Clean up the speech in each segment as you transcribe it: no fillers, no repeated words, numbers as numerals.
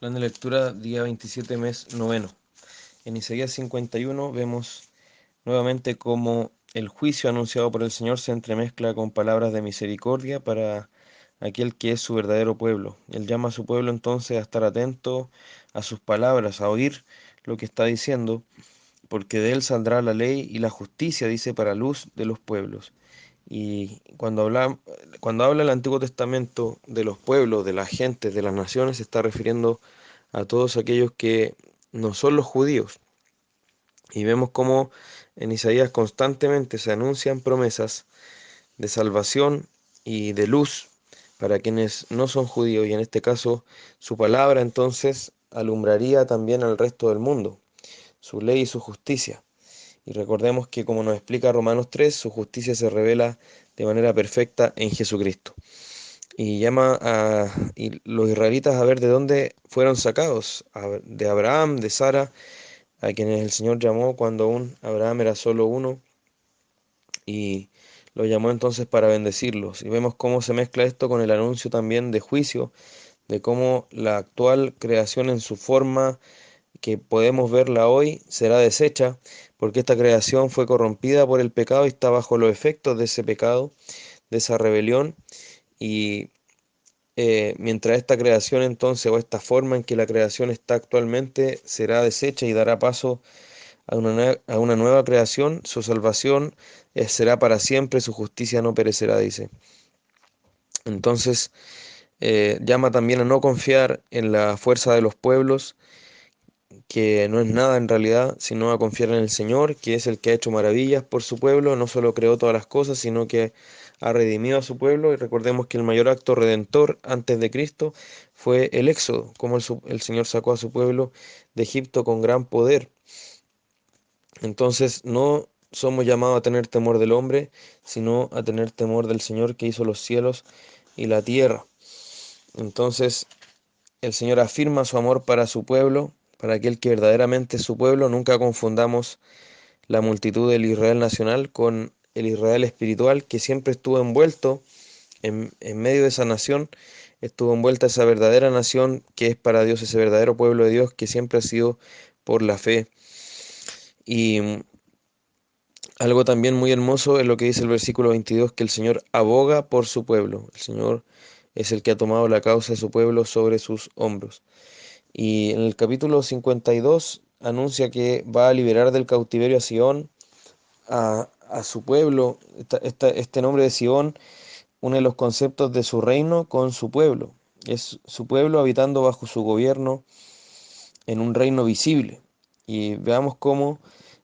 Plan de lectura, día 27, mes noveno. En Isaías 51 vemos nuevamente cómo el juicio anunciado por el Señor se entremezcla con palabras de misericordia para aquel que es su verdadero pueblo. Él llama a su pueblo entonces a estar atento a sus palabras, a oír lo que está diciendo, porque de él saldrá la ley y la justicia, dice, para luz de los pueblos. Y cuando habla el Antiguo Testamento de los pueblos, de las gentes, de las naciones, se está refiriendo a todos aquellos que no son los judíos. Y vemos cómo en Isaías constantemente se anuncian promesas de salvación y de luz para quienes no son judíos, y en este caso su palabra entonces alumbraría también al resto del mundo, su ley y su justicia. Y recordemos que, como nos explica Romanos 3, su justicia se revela de manera perfecta en Jesucristo. Y llama a los israelitas a ver de dónde fueron sacados, de Abraham, de Sara, a quienes el Señor llamó cuando aún Abraham era solo uno, y lo llamó entonces para bendecirlos. Y vemos cómo se mezcla esto con el anuncio también de juicio, de cómo la actual creación en su forma que podemos verla hoy será deshecha, porque esta creación fue corrompida por el pecado y está bajo los efectos de ese pecado, de esa rebelión, y mientras esta creación entonces, o esta forma en que la creación está actualmente, será deshecha y dará paso a una nueva creación, su salvación será para siempre, su justicia no perecerá, dice. Entonces, llama también a no confiar en la fuerza de los pueblos, que no es nada en realidad, sino a confiar en el Señor, que es el que ha hecho maravillas por su pueblo, no solo creó todas las cosas, sino que ha redimido a su pueblo. Y recordemos que el mayor acto redentor antes de Cristo fue el Éxodo, como el Señor sacó a su pueblo de Egipto con gran poder. Entonces no somos llamados a tener temor del hombre, sino a tener temor del Señor que hizo los cielos y la tierra. Entonces el Señor afirma su amor para su pueblo, para aquel que verdaderamente es su pueblo. Nunca confundamos la multitud del Israel nacional con el Israel espiritual, que siempre estuvo envuelto en medio de esa nación, estuvo envuelta esa verdadera nación que es para Dios, ese verdadero pueblo de Dios que siempre ha sido por la fe. Y algo también muy hermoso es lo que dice el versículo 22, que el Señor aboga por su pueblo. El Señor es el que ha tomado la causa de su pueblo sobre sus hombros. Y en el capítulo 52 anuncia que va a liberar del cautiverio a Sión, a su pueblo. Este nombre de Sión une los conceptos de su reino con su pueblo. Es su pueblo habitando bajo su gobierno en un reino visible. Y veamos cómo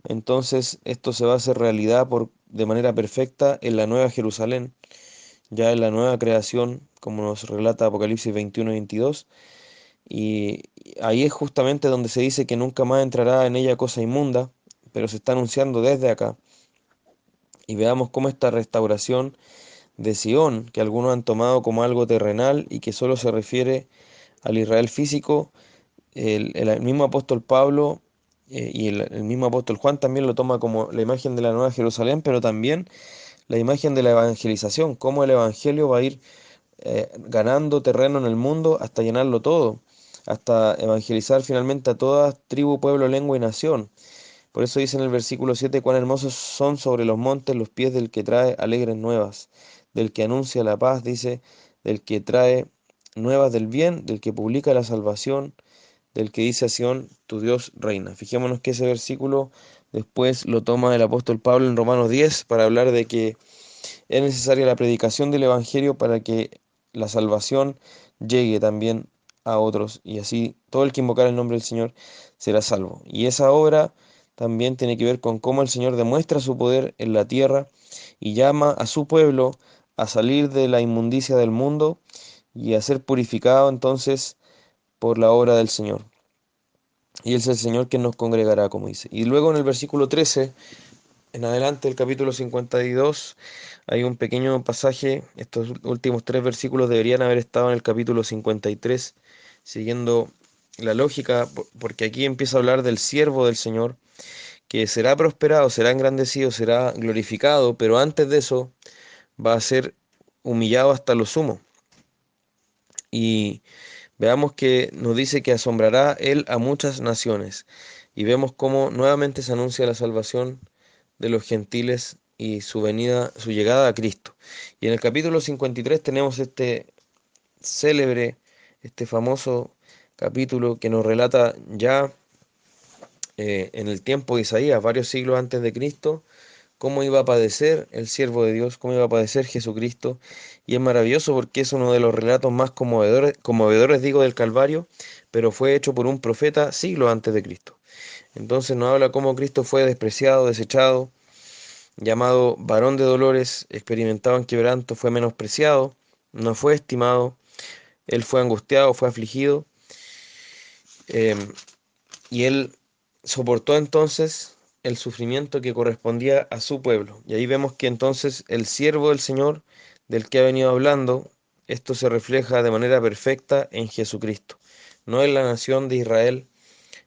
entonces esto se va a hacer realidad de manera perfecta en la nueva Jerusalén, ya en la nueva creación, como nos relata Apocalipsis 21 y 22. Y ahí es justamente donde se dice que nunca más entrará en ella cosa inmunda, pero se está anunciando desde acá. Y veamos cómo esta restauración de Sion, que algunos han tomado como algo terrenal y que solo se refiere al Israel físico, el mismo apóstol Pablo y el mismo apóstol Juan también lo toma como la imagen de la Nueva Jerusalén, pero también la imagen de la evangelización, cómo el evangelio va a ir ganando terreno en el mundo hasta llenarlo todo, hasta evangelizar finalmente a toda tribu, pueblo, lengua y nación. Por eso dice en el versículo 7, cuán hermosos son sobre los montes los pies del que trae alegres nuevas, del que anuncia la paz, dice, del que trae nuevas del bien, del que publica la salvación, del que dice a Sión, tu Dios reina. Fijémonos que ese versículo después lo toma el apóstol Pablo en Romanos 10 para hablar de que es necesaria la predicación del Evangelio para que la salvación llegue también a otros, y así todo el que invocar el nombre del Señor será salvo. Y esa obra también tiene que ver con cómo el Señor demuestra su poder en la tierra y llama a su pueblo a salir de la inmundicia del mundo y a ser purificado entonces por la obra del Señor. Y es el Señor quien nos congregará, como dice. Y luego en el versículo 13 en adelante, el capítulo 52, hay un pequeño pasaje. Estos últimos tres versículos deberían haber estado en el capítulo 53, siguiendo la lógica, porque aquí empieza a hablar del siervo del Señor, que será prosperado, será engrandecido, será glorificado, pero antes de eso va a ser humillado hasta lo sumo. Y Veamos que nos dice que asombrará él a muchas naciones. Y vemos cómo nuevamente se anuncia la salvación de los gentiles y su venida, su llegada a Cristo. Y en el capítulo 53 tenemos este célebre, este famoso capítulo que nos relata ya en el tiempo de Isaías, varios siglos antes de Cristo, cómo iba a padecer el siervo de Dios, cómo iba a padecer Jesucristo. Y es maravilloso porque es uno de los relatos más conmovedores digo, del Calvario, pero fue hecho por un profeta siglos antes de Cristo. Entonces nos habla cómo Cristo fue despreciado, desechado, llamado varón de dolores, experimentado en quebranto, fue menospreciado, no fue estimado, él fue angustiado, fue afligido, eh, y él soportó entonces el sufrimiento que correspondía a su pueblo. Y ahí vemos que entonces el siervo del Señor, del que ha venido hablando, esto se refleja de manera perfecta en Jesucristo, no en la nación de Israel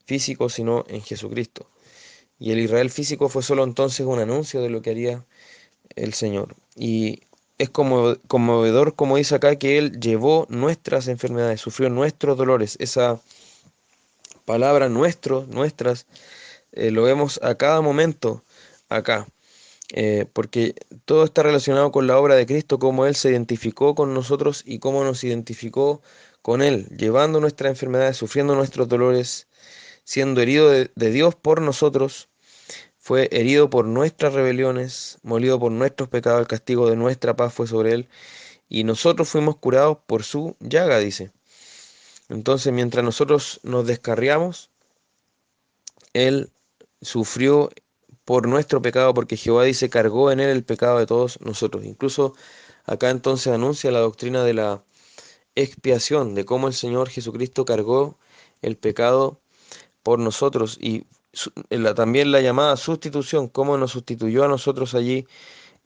físico, sino en Jesucristo. Y el Israel físico fue solo entonces un anuncio de lo que haría el Señor. Y es como conmovedor, como dice acá, que Él llevó nuestras enfermedades, sufrió nuestros dolores. Esa palabra nuestro, nuestras, lo vemos a cada momento acá, porque todo está relacionado con la obra de Cristo, cómo Él se identificó con nosotros y cómo nos identificó con Él, llevando nuestras enfermedades, sufriendo nuestros dolores, siendo herido de Dios por nosotros. Fue herido por nuestras rebeliones, molido por nuestros pecados, el castigo de nuestra paz fue sobre él, y nosotros fuimos curados por su llaga, dice. Entonces, mientras nosotros nos descarriamos, él sufrió por nuestro pecado, porque Jehová dice, cargó en él el pecado de todos nosotros. Incluso acá entonces anuncia la doctrina de la expiación, de cómo el Señor Jesucristo cargó el pecado por nosotros y también la llamada sustitución, cómo nos sustituyó a nosotros allí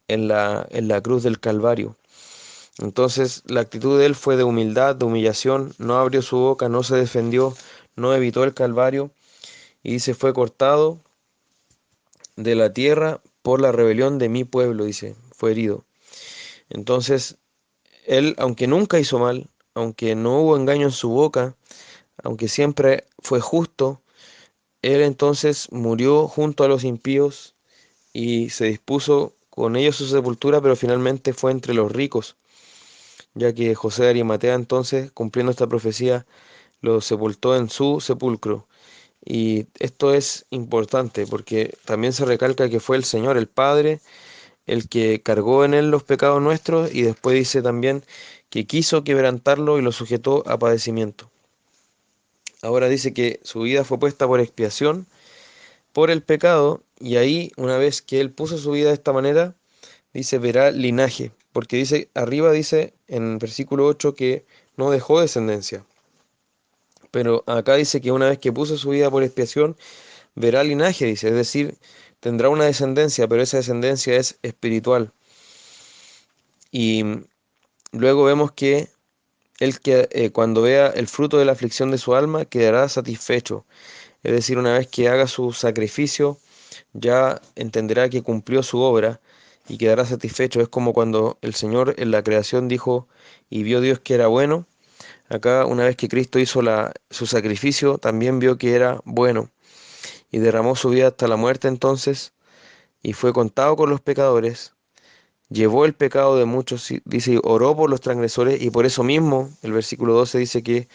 en la cruz del Calvario. Entonces la actitud de él fue de humildad, de humillación, no abrió su boca, no se defendió, no evitó el Calvario y dice, fue cortado de la tierra por la rebelión de mi pueblo, dice, fue herido. Entonces él, aunque nunca hizo mal, aunque no hubo engaño en su boca, aunque siempre fue justo, él entonces murió junto a los impíos y se dispuso con ellos su sepultura, pero finalmente fue entre los ricos, ya que José de Arimatea entonces, cumpliendo esta profecía, lo sepultó en su sepulcro. Y esto es importante porque también se recalca que fue el Señor, el Padre, el que cargó en él los pecados nuestros y después dice también que quiso quebrantarlo y lo sujetó a padecimiento. Ahora dice que su vida fue puesta por expiación por el pecado y ahí una vez que él puso su vida de esta manera, dice verá linaje, porque dice arriba dice en versículo 8 que no dejó descendencia. Pero acá dice que una vez que puso su vida por expiación, verá linaje, dice, es decir, tendrá una descendencia, pero esa descendencia es espiritual. Y luego vemos que él que cuando vea el fruto de la aflicción de su alma quedará satisfecho. Es decir, una vez que haga su sacrificio, ya entenderá que cumplió su obra y quedará satisfecho. Es como cuando el Señor en la creación dijo y vio Dios que era bueno. Acá, una vez que Cristo hizo su sacrificio, también vio que era bueno y derramó su vida hasta la muerte entonces y fue contado con los pecadores. Llevó el pecado de muchos, dice, oró por los transgresores y por eso mismo el versículo 12 dice que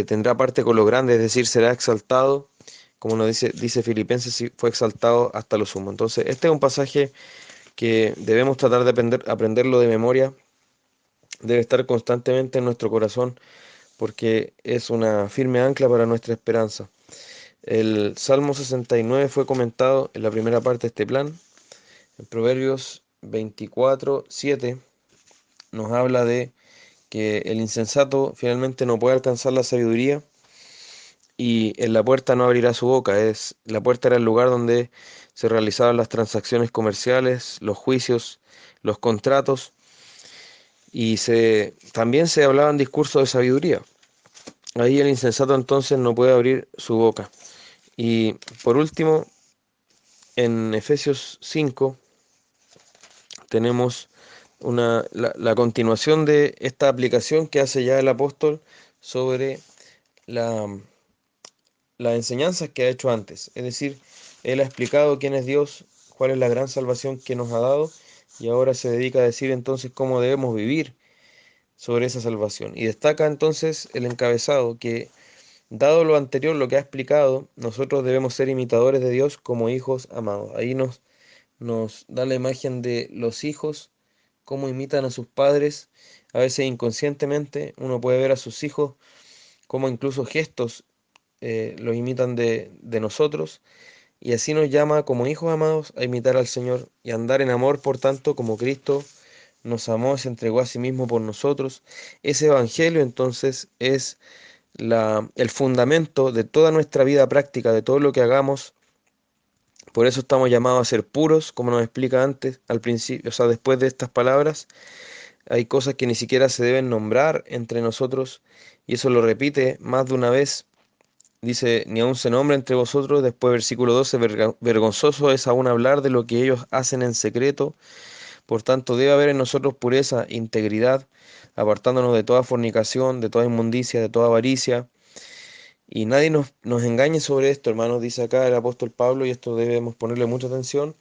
tendrá parte con los grandes, es decir, será exaltado, como nos dice Filipenses, fue exaltado hasta lo sumo. Entonces, este es un pasaje que debemos tratar de aprenderlo de memoria, debe estar constantemente en nuestro corazón, porque es una firme ancla para nuestra esperanza. El Salmo 69 fue comentado en la primera parte de este plan, en Proverbios 24:7 nos habla de que el insensato finalmente no puede alcanzar la sabiduría y en la puerta no abrirá su boca. La puerta era el lugar donde se realizaban las transacciones comerciales, los juicios, los contratos y también se hablaban discursos de sabiduría. Ahí el insensato entonces no puede abrir su boca. Y por último, en Efesios 5 tenemos la continuación de esta aplicación que hace ya el apóstol sobre la, las enseñanzas que ha hecho antes. Es decir, Él ha explicado quién es Dios, cuál es la gran salvación que nos ha dado, y ahora se dedica a decir entonces cómo debemos vivir sobre esa salvación. Y destaca entonces el encabezado que, dado lo anterior, lo que ha explicado, nosotros debemos ser imitadores de Dios como hijos amados. Ahí nos da la imagen de los hijos, cómo imitan a sus padres. A veces inconscientemente uno puede ver a sus hijos como incluso gestos los imitan de nosotros. Y así nos llama como hijos amados a imitar al Señor y a andar en amor, por tanto, como Cristo nos amó, se entregó a sí mismo por nosotros. Ese evangelio entonces es el fundamento de toda nuestra vida práctica, de todo lo que hagamos. Por eso estamos llamados a ser puros, como nos explica antes, al principio, o sea, después de estas palabras, hay cosas que ni siquiera se deben nombrar entre nosotros, y eso lo repite más de una vez. Dice, ni aun se nombra entre vosotros, después versículo 12, vergonzoso es aún hablar de lo que ellos hacen en secreto, por tanto debe haber en nosotros pureza, integridad, apartándonos de toda fornicación, de toda inmundicia, de toda avaricia, y nadie nos engañe sobre esto, hermanos, dice acá el apóstol Pablo, y esto debemos ponerle mucha atención.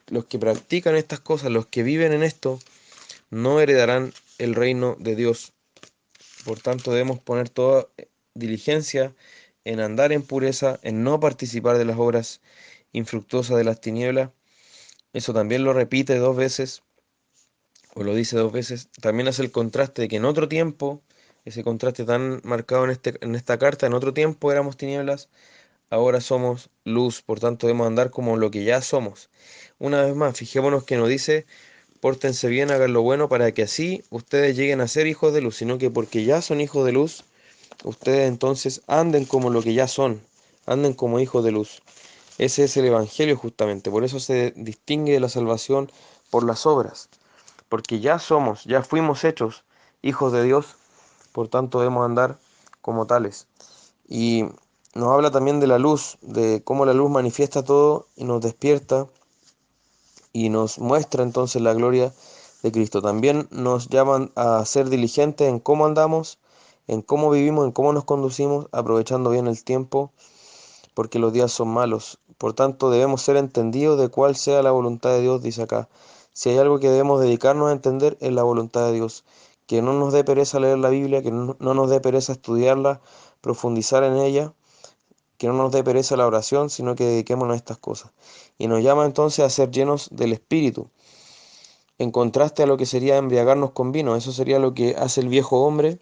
Los que practican estas cosas, los que viven en esto, no heredarán el reino de Dios. Por tanto, debemos poner toda diligencia en andar en pureza, en no participar de las obras infructuosas de las tinieblas. Eso también lo repite dos veces, o lo dice dos veces. También hace el contraste de que en otro tiempo, ese contraste tan marcado en esta carta, en otro tiempo éramos tinieblas, ahora somos luz, por tanto debemos andar como lo que ya somos. Una vez más, fijémonos que nos dice, pórtense bien, hagan lo bueno, para que así ustedes lleguen a ser hijos de luz, sino que porque ya son hijos de luz, ustedes entonces anden como lo que ya son, anden como hijos de luz. Ese es el Evangelio justamente, por eso se distingue de la salvación por las obras, porque ya somos, ya fuimos hechos hijos de Dios, por tanto debemos andar como tales. Y nos habla también de la luz, de cómo la luz manifiesta todo y nos despierta y nos muestra entonces la gloria de Cristo. También nos llaman a ser diligentes en cómo andamos, en cómo vivimos, en cómo nos conducimos, aprovechando bien el tiempo, porque los días son malos. Por tanto, debemos ser entendidos de cuál sea la voluntad de Dios, dice acá. Si hay algo que debemos dedicarnos a entender, es la voluntad de Dios. Que no nos dé pereza leer la Biblia, que no nos dé pereza estudiarla, profundizar en ella, que no nos dé pereza la oración, sino que dediquémonos a estas cosas. Y nos llama entonces a ser llenos del Espíritu, en contraste a lo que sería embriagarnos con vino. Eso sería lo que hace el viejo hombre,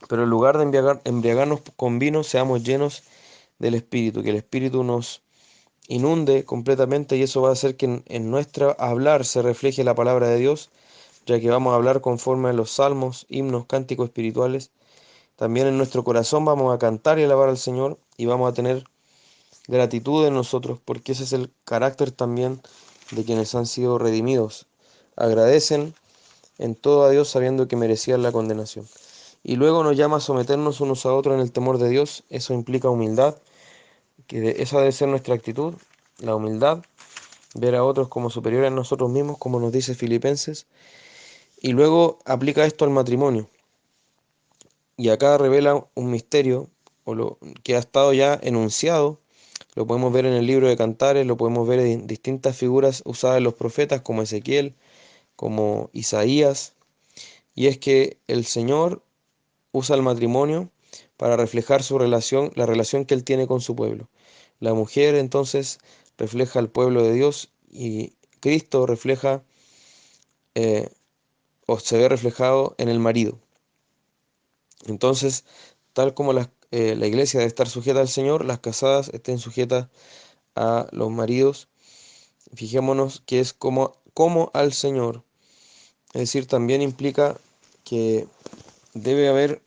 pero en lugar de embriagarnos con vino, seamos llenos del Espíritu, que el Espíritu nos inunde completamente, y eso va a hacer que en nuestro hablar se refleje la palabra de Dios, ya que vamos a hablar conforme a los salmos, himnos, cánticos espirituales. También en nuestro corazón vamos a cantar y alabar al Señor, y vamos a tener gratitud en nosotros, porque ese es el carácter también de quienes han sido redimidos. Agradecen en todo a Dios sabiendo que merecían la condenación. Y luego nos llama a someternos unos a otros en el temor de Dios. Eso implica humildad, esa debe ser nuestra actitud, la humildad, ver a otros como superiores a nosotros mismos, como nos dice Filipenses. Y luego aplica esto al matrimonio. Y acá revela un misterio, o lo que ha estado ya enunciado. Lo podemos ver en el libro de Cantares, lo podemos ver en distintas figuras usadas en los profetas como Ezequiel, como Isaías, y es que el Señor usa el matrimonio para reflejar su relación, la relación que Él tiene con su pueblo. La mujer entonces refleja al pueblo de Dios, y Cristo refleja eh, o se ve reflejado en el marido. Entonces, tal como la iglesia debe estar sujeta al Señor, las casadas estén sujetas a los maridos. Fijémonos que es como al Señor. Es decir, también implica que debe haber,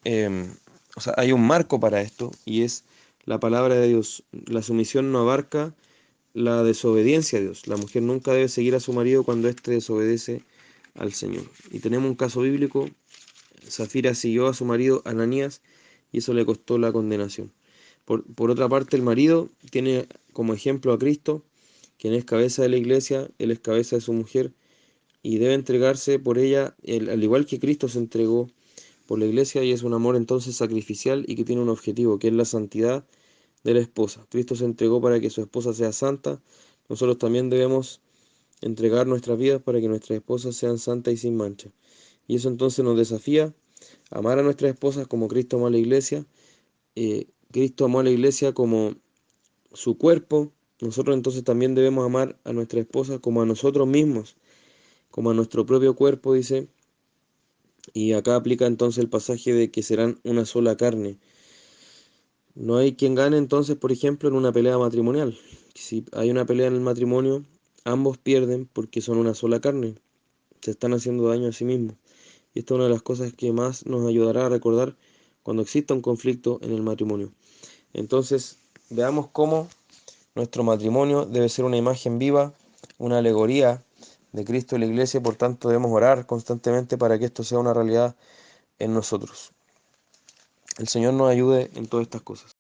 o sea, hay un marco para esto, y es la palabra de Dios. La sumisión no abarca la desobediencia a Dios. La mujer nunca debe seguir a su marido cuando éste desobedece al Señor. Y tenemos un caso bíblico: Zafira siguió a su marido Ananías, y eso le costó la condenación. Por otra parte, el marido tiene como ejemplo a Cristo, quien es cabeza de la iglesia. Él es cabeza de su mujer y debe entregarse por ella, al igual que Cristo se entregó por la iglesia y es un amor entonces sacrificial y que tiene un objetivo, que es la santidad de la esposa. Cristo se entregó para que su esposa sea santa, nosotros también debemos entregar nuestras vidas para que nuestras esposas sean santas y sin mancha. Y eso entonces nos desafía a amar a nuestras esposas como Cristo amó a la iglesia. Cristo amó a la iglesia como su cuerpo. Nosotros entonces también debemos amar a nuestra esposa como a nosotros mismos, como a nuestro propio cuerpo, dice. Y acá aplica entonces el pasaje de que serán una sola carne. No hay quien gane entonces, por ejemplo, en una pelea matrimonial. Si hay una pelea en el matrimonio, ambos pierden porque son una sola carne. Se están haciendo daño a sí mismos. Y esta es una de las cosas que más nos ayudará a recordar cuando exista un conflicto en el matrimonio. Entonces, veamos cómo nuestro matrimonio debe ser una imagen viva, una alegoría de Cristo y la Iglesia, por tanto debemos orar constantemente para que esto sea una realidad en nosotros. El Señor nos ayude en todas estas cosas.